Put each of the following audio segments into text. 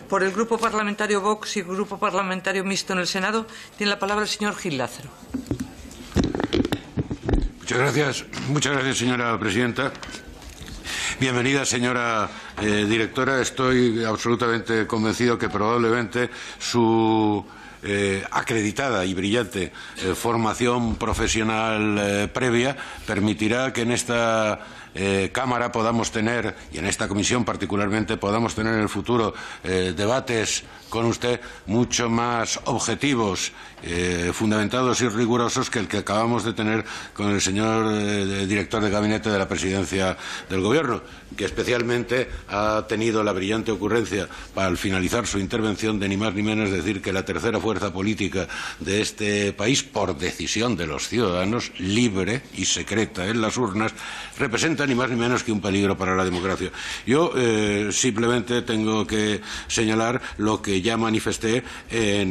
Por el Grupo Parlamentario Vox y el Grupo Parlamentario Mixto en el Senado, tiene la palabra el señor Gil Lázaro. Muchas gracias, señora presidenta. Bienvenida, señora directora. Estoy absolutamente convencido que probablemente su acreditada y brillante formación profesional previa permitirá que en esta Cámara podamos tener, y en esta comisión particularmente, podamos tener en el futuro debates con usted mucho más objetivos, fundamentados y rigurosos que el que acabamos de tener con el señor director de gabinete de la Presidencia del Gobierno, que especialmente ha tenido la brillante ocurrencia, para al finalizar su intervención, de ni más ni menos decir que la tercera fuerza política de este país, por decisión de los ciudadanos, libre y secreta en las urnas, representa ni más ni menos que un peligro para la democracia. Yo simplemente tengo que señalar lo que ya manifesté en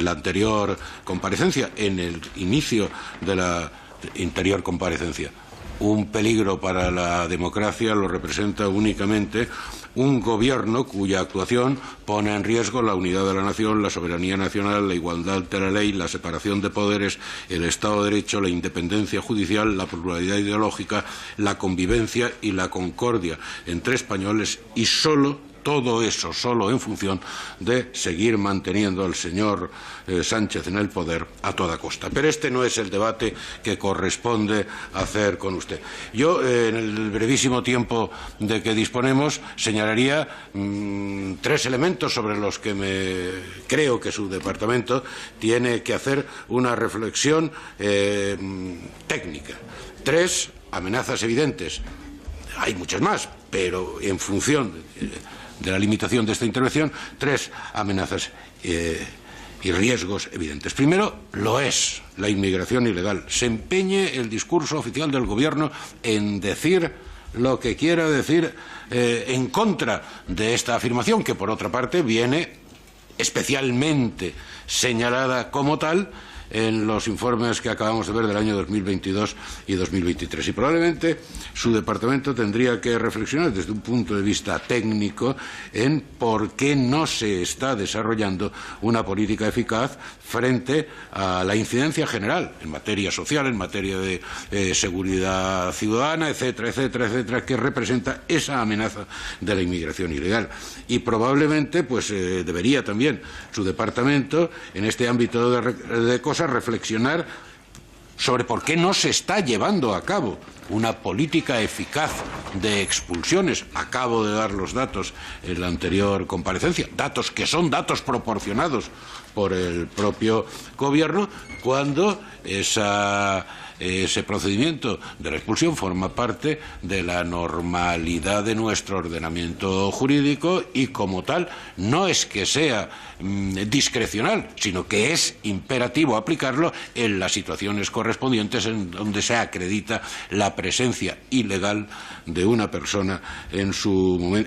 la anterior comparecencia, en el inicio de la anterior comparecencia. Un peligro para la democracia lo representa únicamente un gobierno cuya actuación pone en riesgo la unidad de la nación, la soberanía nacional, la igualdad ante la ley, la separación de poderes, el Estado de Derecho, la independencia judicial, la pluralidad ideológica, la convivencia y la concordia entre españoles, y todo eso solo en función de seguir manteniendo al señor Sánchez en el poder a toda costa. Pero este no es el debate que corresponde hacer con usted. Yo, en el brevísimo tiempo de que disponemos, señalaría tres elementos sobre los que creo que su departamento tiene que hacer una reflexión técnica. Tres amenazas evidentes. Hay muchas más, pero en función de la limitación de esta intervención, tres amenazas y riesgos evidentes. Primero, lo es la inmigración ilegal. Se empeñe el discurso oficial del Gobierno en decir lo que quiera decir en contra de esta afirmación, que por otra parte viene especialmente señalada como tal en los informes que acabamos de ver del año 2022 y 2023. Y probablemente su departamento tendría que reflexionar desde un punto de vista técnico en por qué no se está desarrollando una política eficaz frente a la incidencia general en materia social, en materia de seguridad ciudadana, etcétera, etcétera, etcétera, que representa esa amenaza de la inmigración ilegal. Y probablemente debería también su departamento, en este ámbito de cosas, reflexionar sobre por qué no se está llevando a cabo una política eficaz de expulsiones. Acabo de dar los datos en la anterior comparecencia, datos que son datos proporcionados por el propio Gobierno, cuando ese procedimiento de la expulsión forma parte de la normalidad de nuestro ordenamiento jurídico y, como tal, no es que sea discrecional, sino que es imperativo aplicarlo en las situaciones correspondientes en donde se acredita la presencia ilegal de una persona en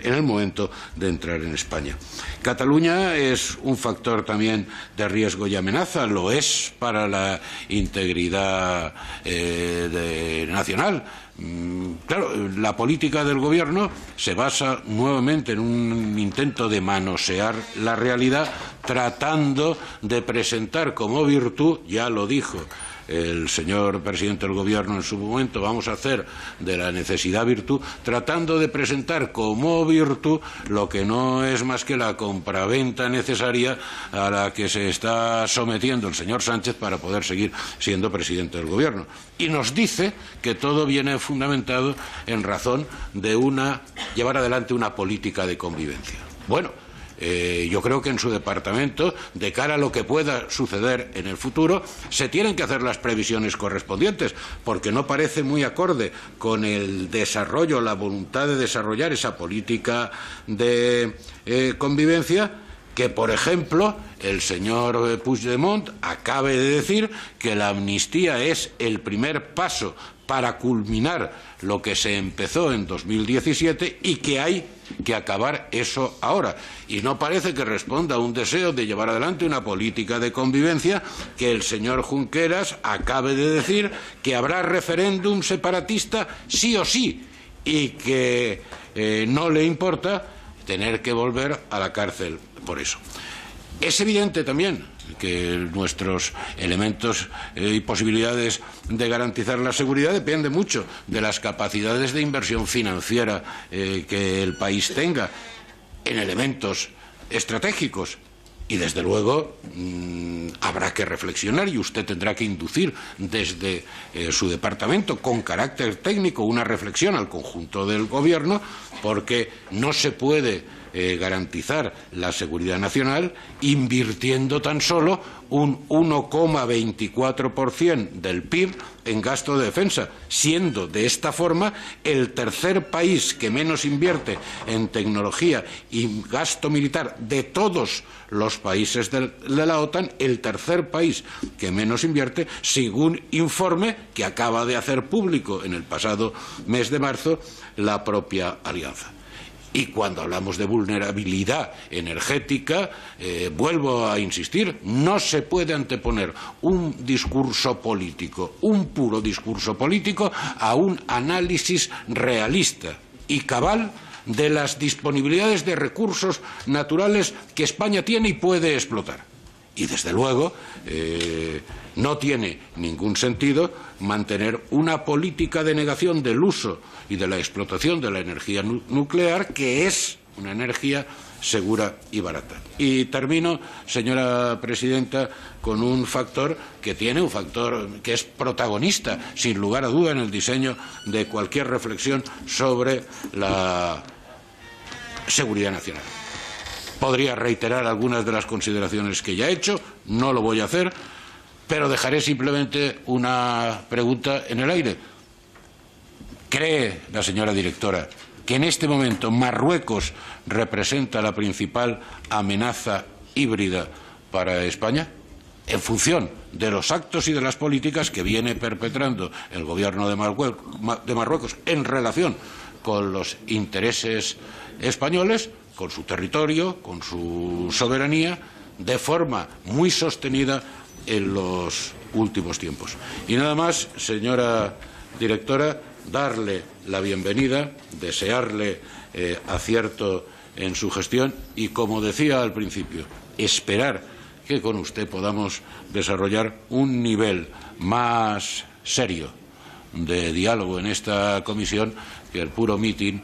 el momento de entrar en España. Cataluña es un factor también de riesgo y amenaza, lo es para la integridad nacional. Claro, la política del Gobierno se basa nuevamente en un intento de manosear la realidad, tratando de presentar como virtud, ya lo dijo el señor presidente del Gobierno en su momento, vamos a hacer de la necesidad virtud, tratando de presentar como virtud lo que no es más que la compraventa necesaria a la que se está sometiendo el señor Sánchez para poder seguir siendo presidente del Gobierno. Y nos dice que todo viene fundamentado en razón de llevar adelante una política de convivencia. Bueno, yo creo que en su departamento, de cara a lo que pueda suceder en el futuro, se tienen que hacer las previsiones correspondientes, porque no parece muy acorde con el desarrollo, la voluntad de desarrollar esa política de convivencia, que, por ejemplo, el señor Puigdemont acabe de decir que la amnistía es el primer paso para culminar lo que se empezó en 2017 y que hay que acabar eso ahora. Y no parece que responda a un deseo de llevar adelante una política de convivencia, que el señor Junqueras acabe de decir que habrá referéndum separatista sí o sí, y que no le importa tener que volver a la cárcel por eso. Es evidente también que nuestros elementos y posibilidades de garantizar la seguridad dependen mucho de las capacidades de inversión financiera que el país tenga en elementos estratégicos. Y, desde luego, habrá que reflexionar y usted tendrá que inducir desde su departamento, con carácter técnico, una reflexión al conjunto del Gobierno, porque no se puede garantizar la seguridad nacional invirtiendo tan solo un 1,24% del PIB en gasto de defensa, siendo de esta forma el tercer país que menos invierte en tecnología y gasto militar de todos los países de la OTAN, el tercer país que menos invierte, según informe que acaba de hacer público en el pasado mes de marzo la propia alianza. Y cuando hablamos de vulnerabilidad energética, vuelvo a insistir, no se puede anteponer un discurso político, un puro discurso político, a un análisis realista y cabal de las disponibilidades de recursos naturales que España tiene y puede explotar. Y, desde luego, no tiene ningún sentido mantener una política de negación del uso y de la explotación de la energía nuclear, que es una energía segura y barata. Y termino, señora presidenta, con un factor que es protagonista, sin lugar a duda, en el diseño de cualquier reflexión sobre la seguridad nacional. Podría reiterar algunas de las consideraciones que ya he hecho, no lo voy a hacer, pero dejaré simplemente una pregunta en el aire. ¿Cree la señora directora que en este momento Marruecos representa la principal amenaza híbrida para España? En función de los actos y de las políticas que viene perpetrando el Gobierno de Marruecos en relación con los intereses españoles, con su territorio, con su soberanía, de forma muy sostenida en los últimos tiempos. Y nada más, señora directora, darle la bienvenida, desearle acierto en su gestión y, como decía al principio, esperar que con usted podamos desarrollar un nivel más serio de diálogo en esta comisión que el puro mitin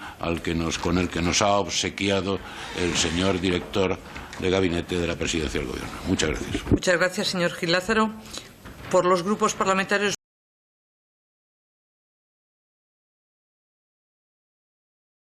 con el que nos ha obsequiado el señor director de gabinete de la Presidencia del Gobierno. Muchas gracias. Muchas gracias, señor Gil Lázaro. Por los grupos parlamentarios.